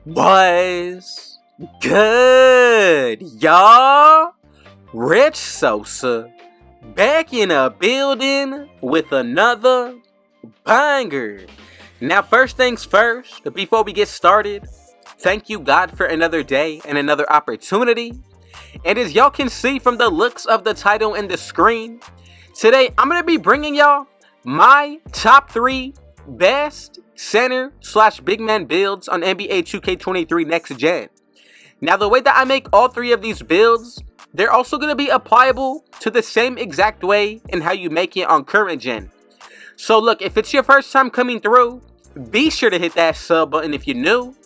Was good, y'all? Rich Sosa back in a building with another banger. Now, first things first, before we get started, thank you, God, for another day and another opportunity. And as y'all can see from the looks of the title and the screen, today I'm going to be bringing y'all my top 3 best center / big man builds on NBA 2K23 Next Gen. Now, the way that I make all 3 of these builds, they're also going to be applicable to the same exact way in how you make it on current gen. So look, if it's your first time coming through, be sure to hit that sub button if you're new.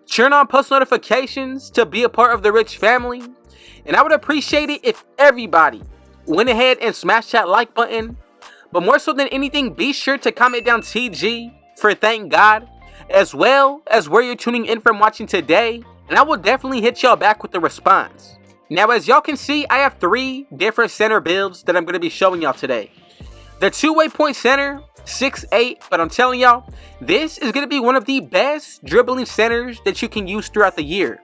Turn on post notifications to be a part of the Rich family. And I would appreciate it if everybody went ahead and smashed that like button. But more so than anything, be sure to comment down TG for thank God, as well as where you're tuning in from watching today. And I will definitely hit y'all back with the response. Now, as y'all can see, I have 3 different center builds that I'm going to be showing y'all today. The two-way point center, 6'8", but I'm telling y'all, this is going to be one of the best dribbling centers that you can use throughout the year.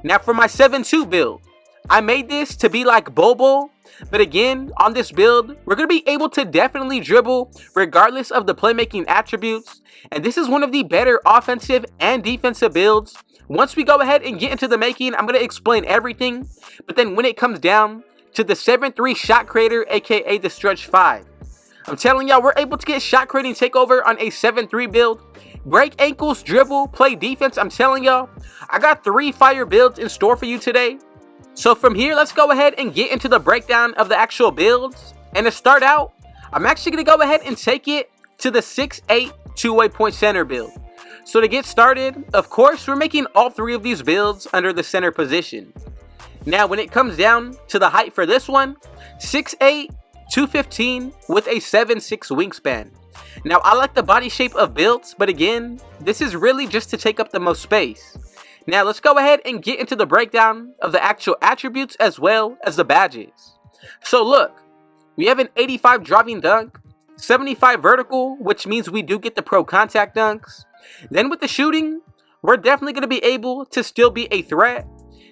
Now, for my 7'2" build, I made this to be like Bobo, but again, on this build, we're going to be able to definitely dribble regardless of the playmaking attributes, and this is one of the better offensive and defensive builds. Once we go ahead and get into the making, I'm going to explain everything, but then when it comes down to the 7'3" shot creator, aka the Stretch 5, I'm telling y'all, we're able to get shot creating takeover on a 7'3" build, break ankles, dribble, play defense. I'm telling y'all, I got 3 fire builds in store for you today. So from here, let's go ahead and get into the breakdown of the actual builds. And to start out, I'm actually going to go ahead and take it to the 6'8" two-way point center build. So to get started, of course, we're making all 3 of these builds under the center position. Now, when it comes down to the height for this one, 6'8", 215 with a 7'6" wingspan. Now, I like the body shape of builds, but again, this is really just to take up the most space. Now, let's go ahead and get into the breakdown of the actual attributes as well as the badges. So look, we have an 85 driving dunk, 75 vertical, which means we do get the pro contact dunks. Then with the shooting, we're definitely going to be able to still be a threat.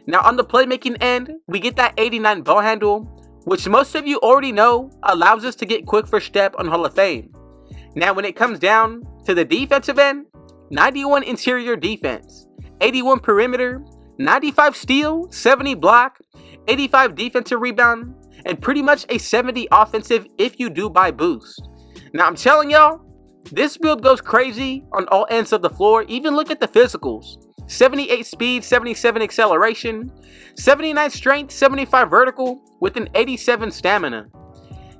Now, on the playmaking end, we get that 89 ball handle, which most of you already know allows us to get quick first step on Hall of Fame. Now, when it comes down to the defensive end, 91 interior defense, 81 perimeter, 95 steal, 70 block, 85 defensive rebound, and pretty much a 70 offensive if you do buy boost. Now, I'm telling y'all, this build goes crazy on all ends of the floor. Even look at the physicals. 78 speed, 77 acceleration, 79 strength, 75 vertical, with an 87 stamina.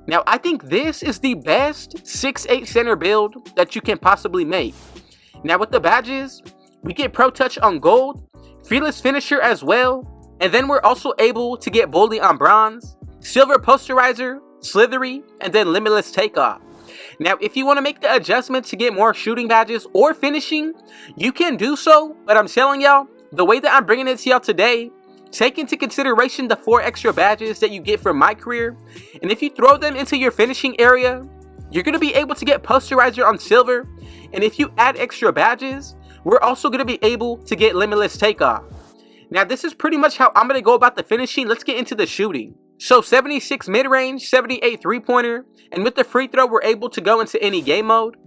Now, I think this is the best 6'8" center build that you can possibly make. Now, with the badges, we get Pro Touch on gold, Fearless Finisher as well, and then we're also able to get Boldly on bronze, Silver Posterizer, Slithery, and then Limitless Takeoff. Now, if you want to make the adjustment to get more shooting badges or finishing, you can do so, but I'm telling y'all, the way that I'm bringing it to y'all today, take into consideration the 4 extra badges that you get from my career, and if you throw them into your finishing area, you're going to be able to get Posterizer on silver, and if you add extra badges, we're also going to be able to get Limitless Takeoff. Now, this is pretty much how I'm going to go about the finishing. Let's get into the shooting. So 76 mid-range, 78 three-pointer, and with the free throw, we're able to go into any game mode.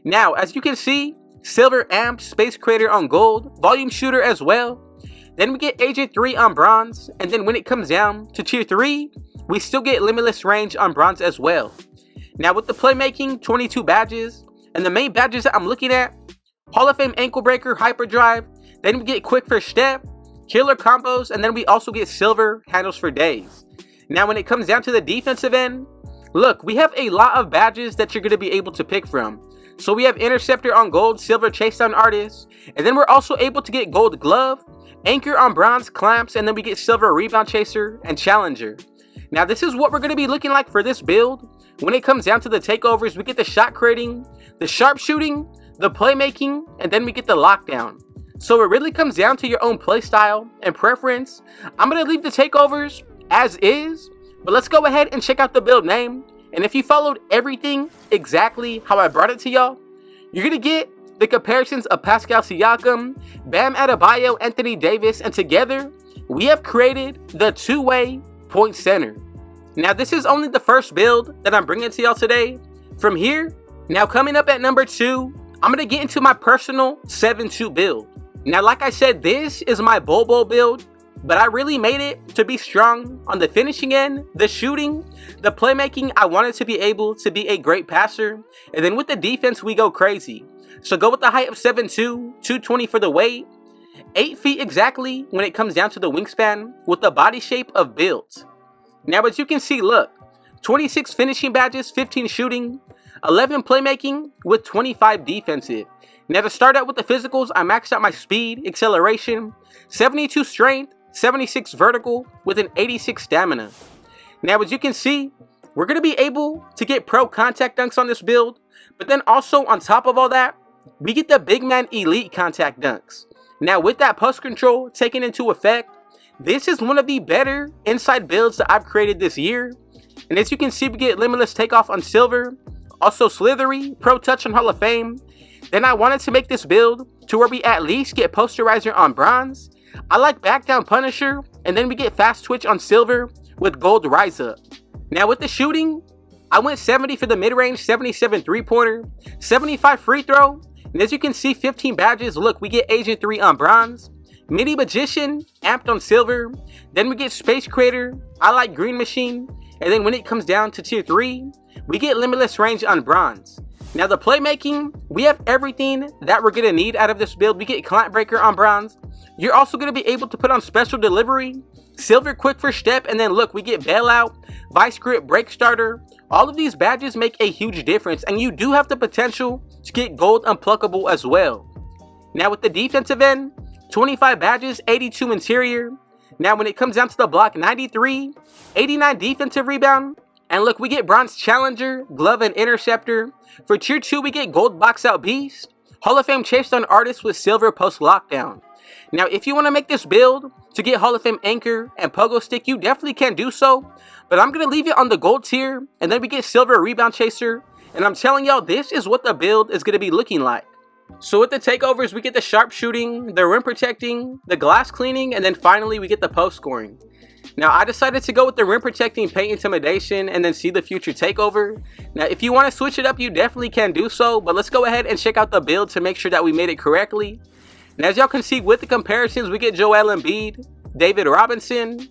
Now, as you can see, Silver Amp, Space Creator on gold, Volume Shooter as well. Then we get Agent 3 on bronze, and then when it comes down to Tier 3, we still get Limitless Range on bronze as well. Now, with the playmaking, 22 badges, and the main badges that I'm looking at, Hall of Fame Ankle Breaker, Hyperdrive, then we get Quick First Step, Killer Combos, and then we also get Silver Handles for Days. Now, when it comes down to the defensive end, look, we have a lot of badges that you're going to be able to pick from. So we have Interceptor on gold, Silver Chase Down Artist, and then we're also able to get Gold Glove, Anchor on bronze, Clamps, and then we get Silver Rebound Chaser and Challenger. Now, this is what we're going to be looking like for this build. When it comes down to the takeovers, we get the shot creating, the sharpshooting, the playmaking, and then we get the lockdown. So it really comes down to your own playstyle and preference. I'm going to leave the takeovers as is, but let's go ahead and check out the build name. And if you followed everything exactly how I brought it to y'all, you're going to get the comparisons of Pascal Siakam, Bam Adebayo, Anthony Davis, and together, we have created the two-way point center. Now this is only the first build that I'm bringing to y'all today. From here, now coming up at number 2, I'm going to get into my personal 7-2 build. Now like I said, this is my Bobo build, but I really made it to be strong on the finishing end, the shooting, the playmaking. I wanted to be able to be a great passer, and then with the defense we go crazy. So go with the height of 7'2", 220 for the weight, 8 feet exactly when it comes down to the wingspan, with the body shape of built. Now as you can see, look, 26 finishing badges, 15 shooting, 11 playmaking with 25 defensive. Now to start out with the physicals, I maxed out my speed, acceleration, 72 strength, 76 vertical with an 86 stamina. Now as you can see, we're going to be able to get pro contact dunks on this build, but then also on top of all that, we get the big man elite contact dunks. Now with that post control taken into effect, this is one of the better inside builds that I've created this year. And as you can see, we get limitless takeoff on silver, also slithery, pro touch on Hall of Fame. Then I wanted to make this build to where we at least get posterizer on bronze. I like back down punisher, and then we get fast twitch on silver with gold rise up. Now with the shooting, I went 70 for the mid-range, 77 3-pointer, 75 free throw, and as you can see, 15 badges. Look, we get Agent 3 on bronze, Mini Magician, amped on silver, then we get Space Creator, I like Green Machine, and then when it comes down to tier 3, we get Limitless Range on bronze. Now the playmaking, we have everything that we're going to need out of this build. We get Client Breaker on bronze. You're also going to be able to put on Special Delivery, Silver Quick First Step, and then look, we get Bailout, Vice Grip, Break Starter. All of these badges make a huge difference, and you do have the potential to get Gold Unpluckable as well. Now with the defensive end, 25 badges, 82 interior. Now when it comes down to the block, 93, 89 defensive rebound. And look, we get Bronze Challenger, Glove, and Interceptor. For tier 2, we get Gold Box Out Beast, Hall of Fame Chase Down Artist with Silver Post Lockdown. Now if you want to make this build to get Hall of Fame Anchor and Pogo Stick, you definitely can do so. But I'm going to leave it on the gold tier, and then we get Silver Rebound Chaser. And I'm telling y'all, this is what the build is going to be looking like. So with the takeovers, we get the sharpshooting, the rim protecting, the glass cleaning, and then finally we get the post scoring. Now I decided to go with the rim protecting, paint intimidation, and then see the future takeover. Now if you want to switch it up, you definitely can do so, but let's go ahead and check out the build to make sure that we made it correctly. And as y'all can see with the comparisons, we get Joel Embiid, David Robinson,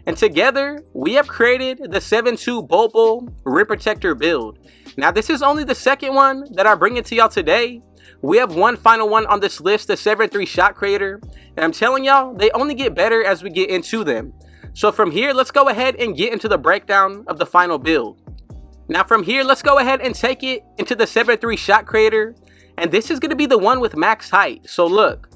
and together we have created the 7-2 Bobo rim protector build. Now this is only the second one that I'm bringing to y'all today. We have one final one on this list, the 7-3 shot creator, and I'm telling y'all, they only get better as we get into them. So from here, let's go ahead and get into the breakdown of the final build. Now from here, let's go ahead and take it into the 7-3 shot creator, and this is going to be the one with max height. So look,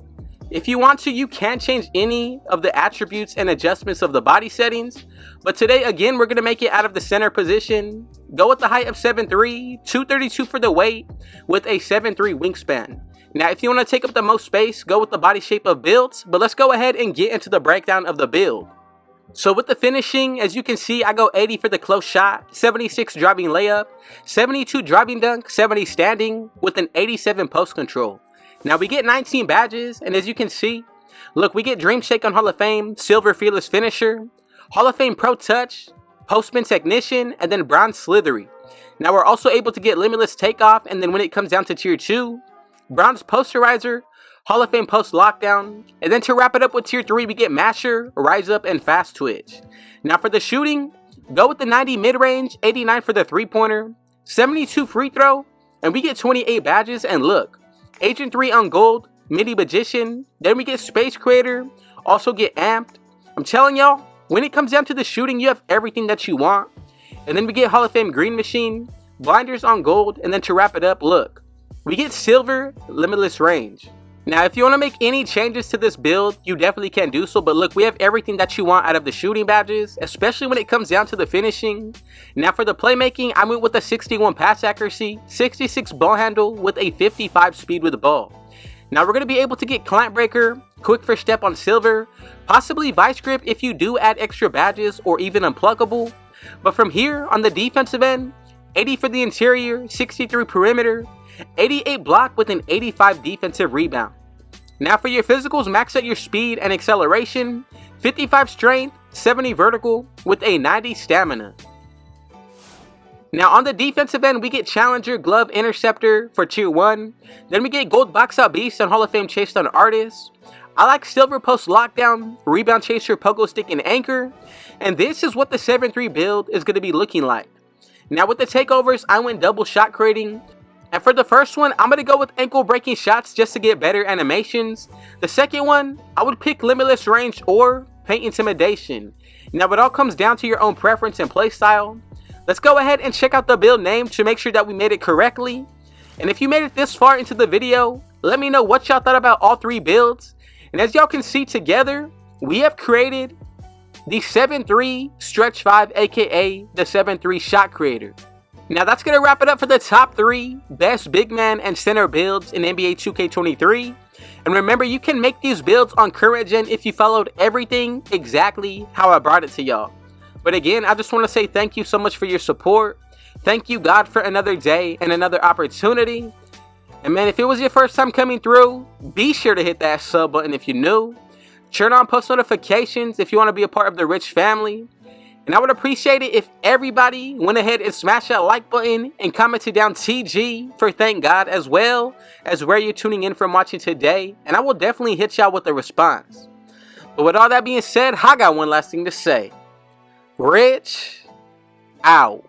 if you want to, you can change any of the attributes and adjustments of the body settings, but today again we're going to make it out of the center position. Go with the height of 7'3", 232 for the weight with a 7'3 wingspan. Now if you want to take up the most space, go with the body shape of built, but let's go ahead and get into the breakdown of the build. So with the finishing, as you can see, I go 80 for the close shot, 76 driving layup, 72 driving dunk, 70 standing with an 87 post control. Now we get 19 badges, and as you can see, look, we get Dream Shake on Hall of Fame, Silver Fearless Finisher, Hall of Fame Pro Touch, Postman Technician, and then Bronze Slithery. Now we're also able to get Limitless Takeoff, and then when it comes down to tier 2, Bronze Posterizer, Hall of Fame Post Lockdown, and then to wrap it up with tier 3, we get Masher, Rise Up, and Fast Twitch. Now for the shooting, go with the 90 mid-range, 89 for the 3-pointer, 72 free throw, and we get 28 badges, and look, Agent 3 on gold, Mini Magician, then we get Space Creator, also get Amped. I'm telling y'all, when it comes down to the shooting, you have everything that you want. And then we get Hall of Fame Green Machine, Blinders on gold, and then to wrap it up, look, we get Silver Limitless Range. Now if you want to make any changes to this build, you definitely can do so, but look, we have everything that you want out of the shooting badges, especially when it comes down to the finishing. Now for the playmaking, I went with a 61 pass accuracy, 66 ball handle with a 55 speed with the ball. Now we're going to be able to get Client Breaker, Quick First Step on Silver, possibly Vice Grip if you do add extra badges or even Unpluckable. But from here, on the defensive end, 80 for the interior, 63 perimeter, 88 block with an 85 defensive rebound. Now for your physicals, max out your speed and acceleration, 55 strength, 70 vertical with a 90 stamina. Now on the defensive end, we get Challenger, Glove, Interceptor for Tier 1. Then we get Gold Box Out Beast and Hall of Fame Chase Down Artist. I like Silver Post Lockdown, Rebound Chaser, Pogo Stick, and Anchor. And this is what the 7-3 build is going to be looking like. Now with the takeovers, I went double shot creating. And for the first one, I'm going to go with ankle breaking shots just to get better animations. The second one, I would pick Limitless Range or Paint Intimidation. Now it all comes down to your own preference and playstyle. Let's go ahead and check out the build name to make sure that we made it correctly. And if you made it this far into the video, let me know what y'all thought about all 3 builds. And as y'all can see together, we have created the 7-3 Stretch 5, aka the 7-3 Shot Creator. Now that's going to wrap it up for the top 3 best big man and center builds in NBA 2K23. And remember, you can make these builds on current gen if you followed everything exactly how I brought it to y'all. But again, I just want to say thank you so much for your support. Thank you, God, for another day and another opportunity. And man, if it was your first time coming through, be sure to hit that sub button if you're new. Turn on post notifications if you want to be a part of the Rich family. And I would appreciate it if everybody went ahead and smashed that like button and commented down TG for thank God, as well as where you're tuning in from watching today. And I will definitely hit y'all with a response. But with all that being said, I got one last thing to say. Rich out.